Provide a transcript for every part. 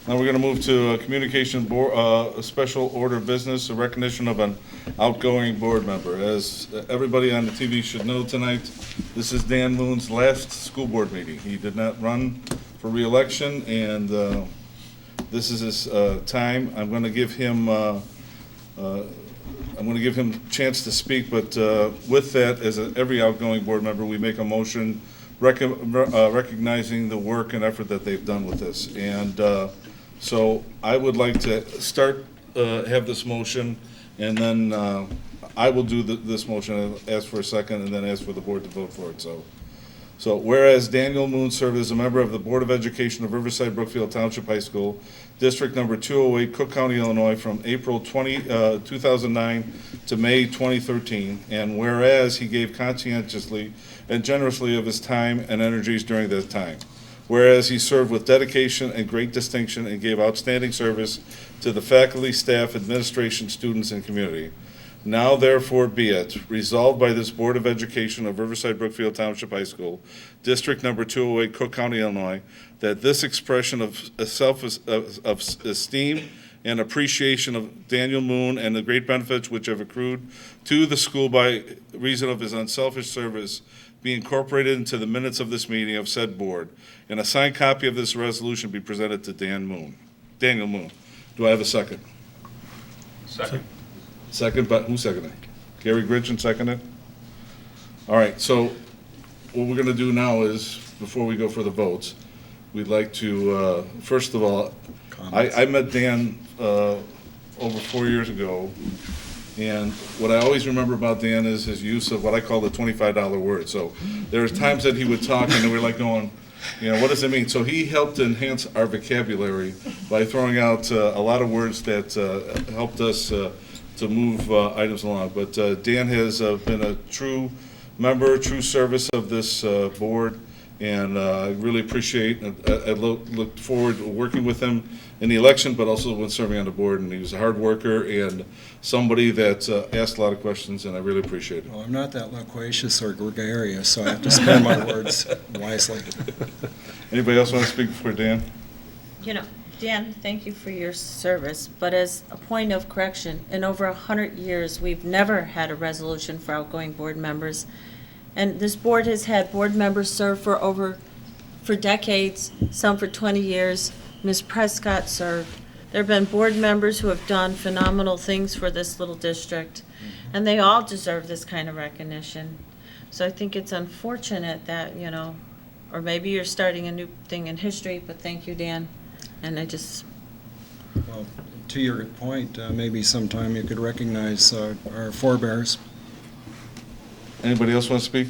Now we're going to move to communication board, a special order of business, a recognition of an outgoing board member. As everybody on the TV should know tonight, this is Dan Moon's last school board meeting. He did not run for re-election, and this is his time. I'm going to give him a chance to speak, but with that, as every outgoing board member, we make a motion recognizing the work and effort that they've done with this. And so I would like to have this motion, and then I will do this motion, ask for a second, and then ask for the board to vote for it. So whereas Daniel Moon served as a member of the Board of Education of Riverside Brookfield Township High School, District Number 208, Cook County, Illinois, from April 2009 to May 2013, and whereas he gave conscientiously and generously of his time and energies during that time. Whereas he served with dedication and great distinction and gave outstanding service to the faculty, staff, administration, students, and community. Now therefore be it resolved by this Board of Education of Riverside Brookfield Township High School, District Number 208, Cook County, Illinois, that this expression of self-esteem and appreciation of Daniel Moon and the great benefits which have accrued to the school by reason of his unselfish service be incorporated into the minutes of this meeting of said board, and a signed copy of this resolution be presented to Daniel Moon. Do I have a second? Second. Second, but who seconded? Gary Gritchen seconded? All right, so what we're gonna do now is, before we go for the votes, we'd like to, first of all, I met Dan over 4 years ago, and what I always remember about Dan is his use of what I call the $25 word. So there's times that he would talk and we're like going, what does it mean? So he helped enhance our vocabulary by throwing out a lot of words that helped us to move items along. But Dan has been a true member, true service of this board, and I really appreciate and I look forward to working with him in the election, but also when serving on the board. And he was a hard worker and somebody that asked a lot of questions, and I really appreciate it. Well, I'm not that loquacious or gregarious, so I have to spend my words wisely. Anybody else want to speak for Dan? Dan, thank you for your service, but as a point of correction, in over 100 years, we've never had a resolution for outgoing board members. And this board has had board members serve for decades, some for 20 years. Ms. Prescott served. There have been board members who have done phenomenal things for this little district, and they all deserve this kind of recognition. So I think it's unfortunate that, or maybe you're starting a new thing in history, but thank you, Dan. And Well, to your point, maybe sometime you could recognize our forebears. Anybody else want to speak?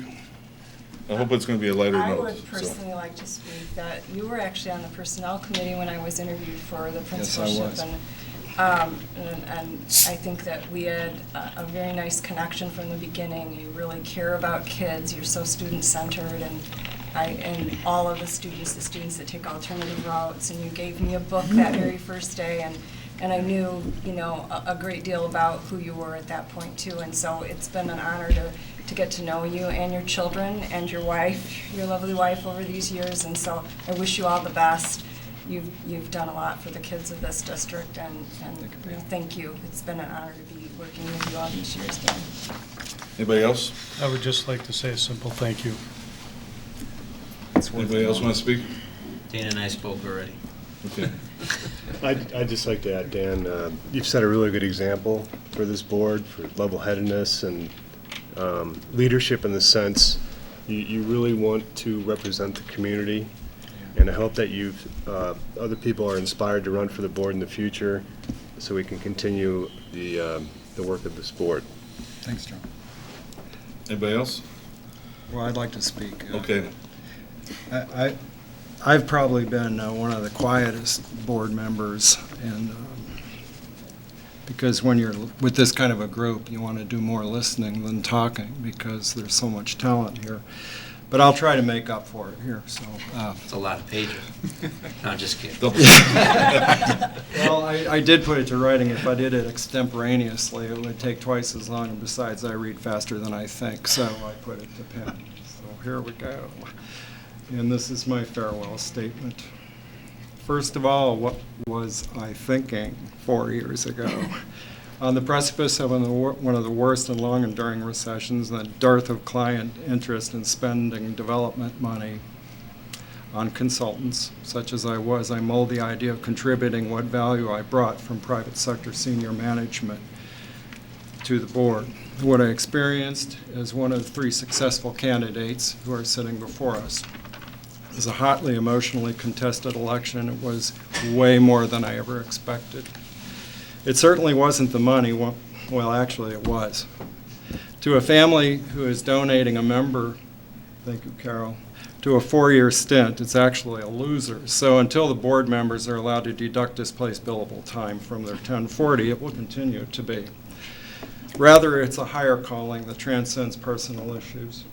I hope it's going to be a lighter note. I would personally like to speak that you were actually on the personnel committee when I was interviewed for the principalship. Yes, I was. And I think that we had a very nice connection from the beginning. You really care about kids. You're so student-centered, and all of the students that take alternative routes. And you gave me a book that very first day, and I knew, a great deal about who you were at that point too. And so it's been an honor to get to know you and your children and your wife, your lovely wife, over these years. And so I wish you all the best. You've done a lot for the kids of this district, and thank you. It's been an honor to be working with you all these years, Dan. Anybody else? I would just like to say a simple thank you. Anybody else want to speak? Dan and I spoke already. Okay. I'd just like to add, Dan, you've set a really good example for this board for level-headedness and leadership in the sense you really want to represent the community, and I hope that other people are inspired to run for the board in the future so we can continue the work of this board. Thanks, John. Anybody else? Well, I'd like to speak. Okay. I've probably been one of the quietest board members, and because when you're with this kind of a group, you want to do more listening than talking because there's so much talent here. But I'll try to make up for it here. So It's a lot of pages. No, I'm just kidding. well, I did put it to writing. If I did it extemporaneously, it would take twice as long. And besides, I read faster than I think, so I put it to pen. So here we go. And this is my farewell statement. First of all, what was I thinking 4 years ago? On the precipice of one of the worst and long enduring recessions, the dearth of client interest in spending development money on consultants, such as I was, I mulled the idea of contributing what value I brought from private sector senior management to the board. What I experienced as one of 3 successful candidates who are sitting before us was a hotly emotionally contested election. It was way more than I ever expected. It certainly wasn't the money. Well, actually it was. To a family who is donating a member, thank you, Carol, to a 4-year stint, it's actually a loser. So until the board members are allowed to deduct displaced billable time from their 1040, it will continue to be. Rather, it's a higher calling that transcends personal issues.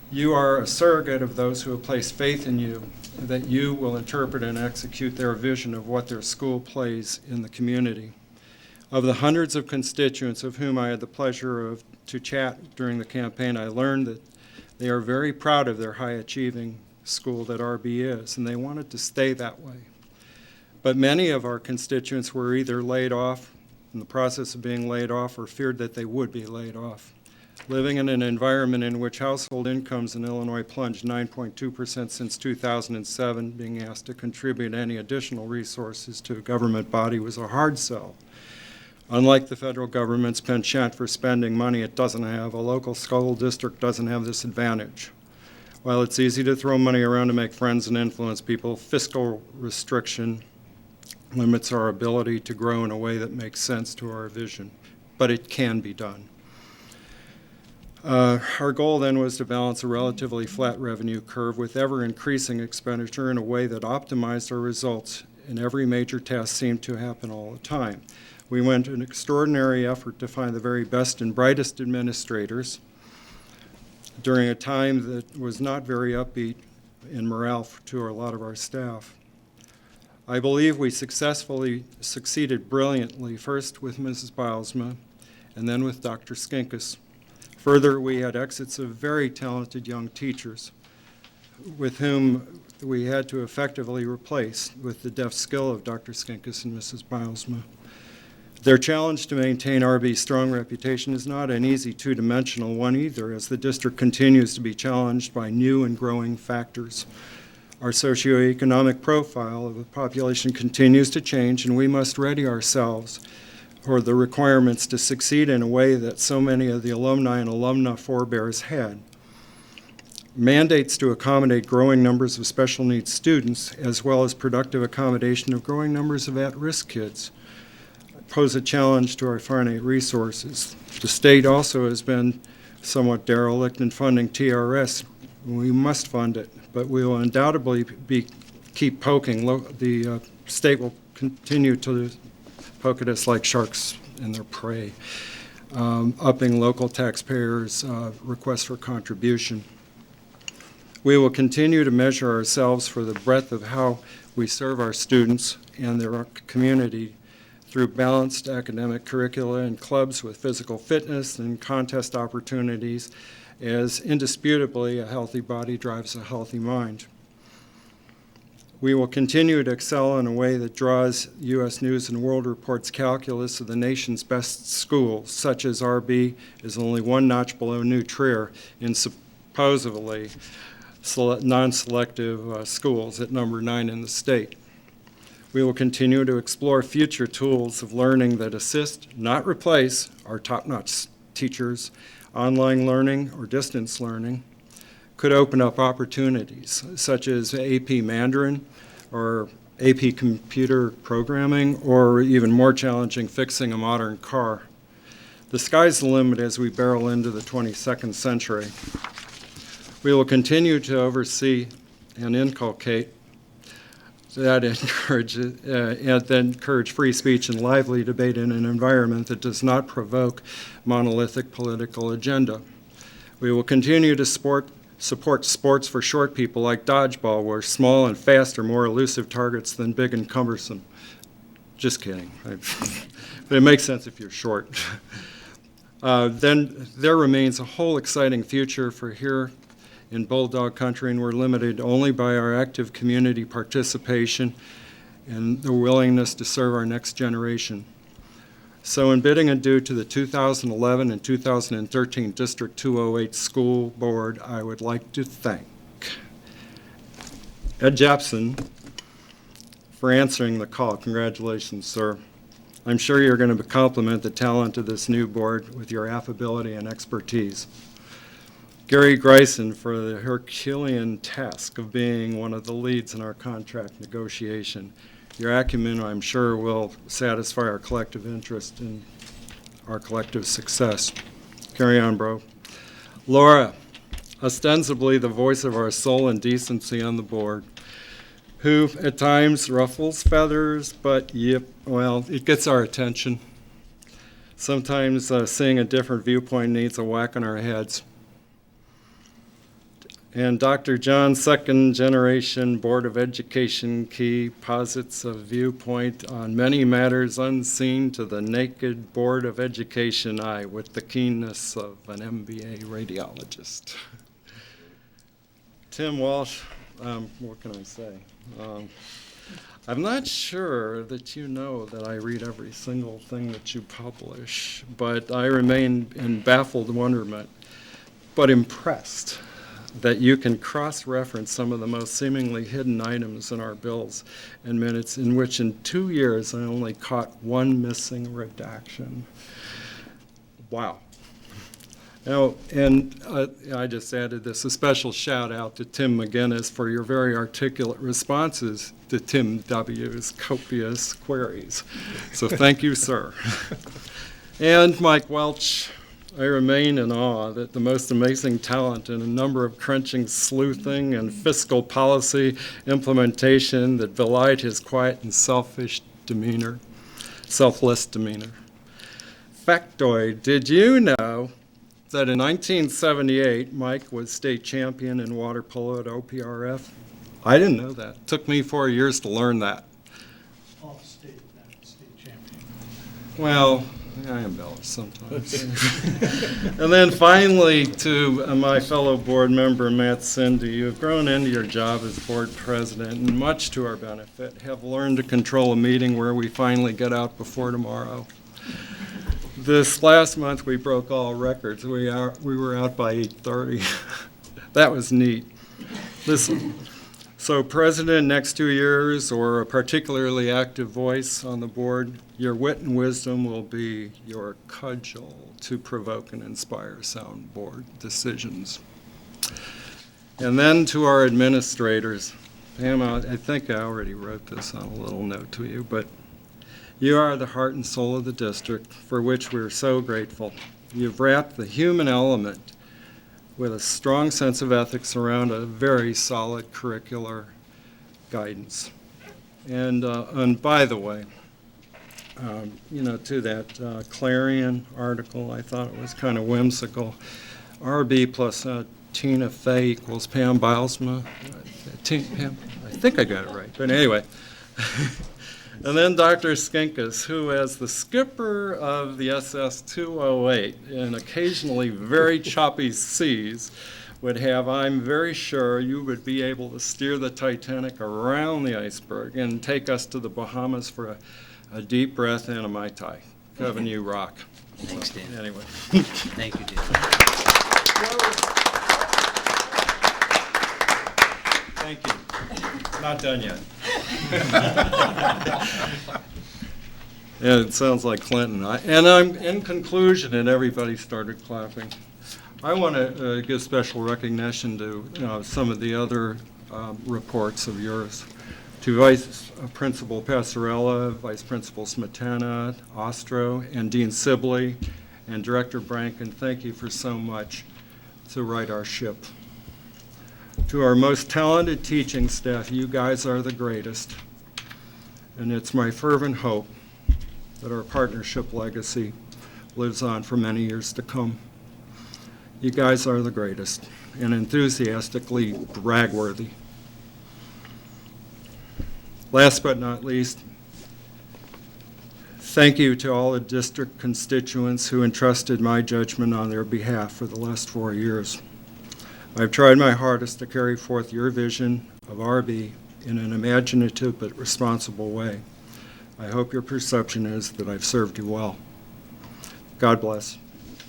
You are a surrogate of those who have placed faith in you, that you will interpret and execute their vision of what their school plays in the community. Of the hundreds of constituents of whom I had the pleasure to chat during the campaign, I learned that they are very proud of their high-achieving school that RB is, and they want it to stay that way. But many of our constituents were either laid off, in the process of being laid off, or feared that they would be laid off. Living in an environment in which household incomes in Illinois plunged 9.2% since 2007, being asked to contribute any additional resources to a government body was a hard sell. Unlike the federal government's penchant for spending money it doesn't have, a local school district doesn't have this advantage. While it's easy to throw money around to make friends and influence people, fiscal restriction limits our ability to grow in a way that makes sense to our vision. But it can be done. Our goal then was to balance a relatively flat revenue curve with ever-increasing expenditure in a way that optimized our results, and every major task seemed to happen all the time. We went an extraordinary effort to find the very best and brightest administrators during a time that was not very upbeat in morale to a lot of our staff. I believe we succeeded brilliantly, first with Mrs. Bilesma and then with Dr. Skinkis. Further, we had exits of very talented young teachers with whom we had to effectively replace with the deft skill of Dr. Skinkis and Mrs. Bilesma. Their challenge to maintain RB's strong reputation is not an easy two-dimensional one either, as the district continues to be challenged by new and growing factors. Our socioeconomic profile of the population continues to change, and we must ready ourselves for the requirements to succeed in a way that so many of the alumni and alumna forebears had. Mandates to accommodate growing numbers of special needs students, as well as productive accommodation of growing numbers of at-risk kids, pose a challenge to our finite resources. The state also has been somewhat derelict in funding TRS. We must fund it, but we will undoubtedly keep poking. The state will continue to poke at us like sharks in their prey, upping local taxpayers' requests for contribution. We will continue to measure ourselves for the breadth of how we serve our students and their community through balanced academic curricula and clubs with physical fitness and contest opportunities, as indisputably a healthy body drives a healthy mind. We will continue to excel in a way that draws U.S. News and World Report's calculus of the nation's best schools, such as RB is only one notch below New Trier in supposedly non-selective schools at number 9 in the state. We will continue to explore future tools of learning that assist, not replace, our top-notch teachers. Online learning or distance learning could open up opportunities, such as AP Mandarin or AP Computer Programming, or even more challenging, fixing a modern car. The sky's the limit as we barrel into the 22nd century. We will continue to oversee and inculcate that encourage free speech and lively debate in an environment that does not provoke monolithic political agenda. We will continue to support sports for short people like dodgeball, where small and fast are more elusive targets than big and cumbersome. Just kidding. But it makes sense if you're short. Then there remains a whole exciting future for here in Bulldog Country, and we're limited only by our active community participation and the willingness to serve our next generation. So in bidding adieu to the 2011 and 2013 District 208 School Board, I would like to thank Ed Japson for answering the call. Congratulations, sir. I'm sure you're going to compliment the talent of this new board with your affability and expertise. Gary Greisen for the Herculean task of being one of the leads in our contract negotiation. Your acumen, I'm sure, will satisfy our collective interest in our collective success. Carry on, bro. Laura, ostensibly the voice of our soul and decency on the board, who at times ruffles feathers, but yep, well, it gets our attention. Sometimes seeing a different viewpoint needs a whack on our heads. And Dr. John, second generation Board of Education key, posits a viewpoint on many matters unseen to the naked Board of Education eye with the keenness of an MBA radiologist. Tim Walsh, what can I say? I'm not sure that you know that I read every single thing that you publish, but I remain in baffled wonderment, but impressed that you can cross-reference some of the most seemingly hidden items in our bills and minutes, in which in 2 years I only caught one missing redaction. Wow. Now, and I just added this, a special shout out to Tim McGinnis for your very articulate responses to Tim W.'s copious queries. So thank you, sir. And Mike Welch, I remain in awe that the most amazing talent in a number of crunching, sleuthing, and fiscal policy implementation that belied his quiet and selfless demeanor. Factoid, did you know that in 1978, Mike was state champion in water polo at OPRF? I didn't know that. It took me 4 years to learn that. All state, not state champion. Well, I embellish sometimes. And then finally, to my fellow board member, Matt Cindy, you have grown into your job as board president, and much to our benefit, have learned to control a meeting where we finally get out before tomorrow. This last month, we broke all records. We were out by 8:30. That was neat. Listen. So president next 2 years, or a particularly active voice on the board, your wit and wisdom will be your cudgel to provoke and inspire sound board decisions. And then to our administrators, Pam, I think I already wrote this on a little note to you, but you are the heart and soul of the district, for which we're so grateful. You've wrapped the human element with a strong sense of ethics around a very solid curricular guidance. And by the way, to that Clarion article, I thought it was kind of whimsical. RB plus Tina Fey equals Pam Bilesma. I think I got it right, but anyway. And then Dr. Skinkus, who as the skipper of the SS-208 in occasionally very choppy seas would have, I'm very sure you would be able to steer the Titanic around the iceberg and take us to the Bahamas for a deep breath and a Mai Tai. Kevin, you rock. Thanks, Dan. Anyway. Thank you, Dan. Thank you. Not done yet. Yeah, it sounds like Clinton. I'm in conclusion, and everybody started clapping. I want to give special recognition to some of the other reports of yours. To Vice Principal Passarella, Vice Principal Smetana, Ostro, and Dean Sibley, and Director Branken, thank you for so much to right our ship. To our most talented teaching staff, you guys are the greatest. And it's my fervent hope that our partnership legacy lives on for many years to come. You guys are the greatest and enthusiastically brag-worthy. Last but not least, thank you to all the district constituents who entrusted my judgment on their behalf for the last 4 years. I've tried my hardest to carry forth your vision of RB in an imaginative but responsible way. I hope your perception is that I've served you well. God bless,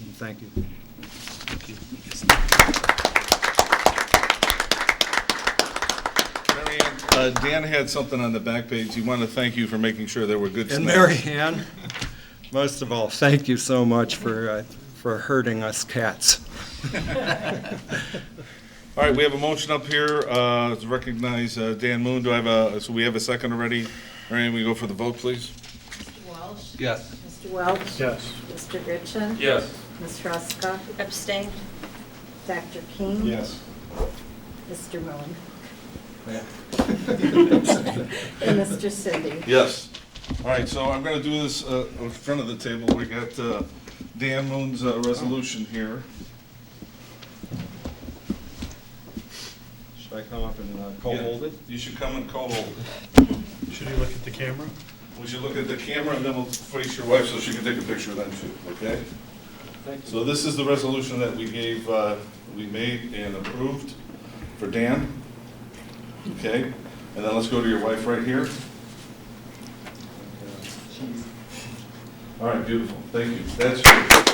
and thank you. Mary Ann, Dan had something on the back page. He wanted to thank you for making sure there were good And snacks. Mary Ann, most of all, thank you so much for hurting us cats. All right, we have a motion up here to recognize Dan Moon. Do I have so we have a second already? Mary Ann, we go for the vote, please? Mr. Walsh? Yes. Mr. Welch? Yes. Mr. Gritchen? Yes. Ms. Ruska? Abstain? Dr. King? Yes. Mr. Moon? And Mr. Cindy? Yes. All right, so I'm going to do this in front of the table. We got Dan Moon's resolution here. Should I come up and co-hold it? You should come and co-hold it. Should you look at the camera? We should look at the camera and then we'll face your wife so she can take a picture of them too, okay? So this is the resolution that we gave, we made and approved for Dan. Okay, and then let's go to your wife right here. All right, beautiful, thank you. That's okay.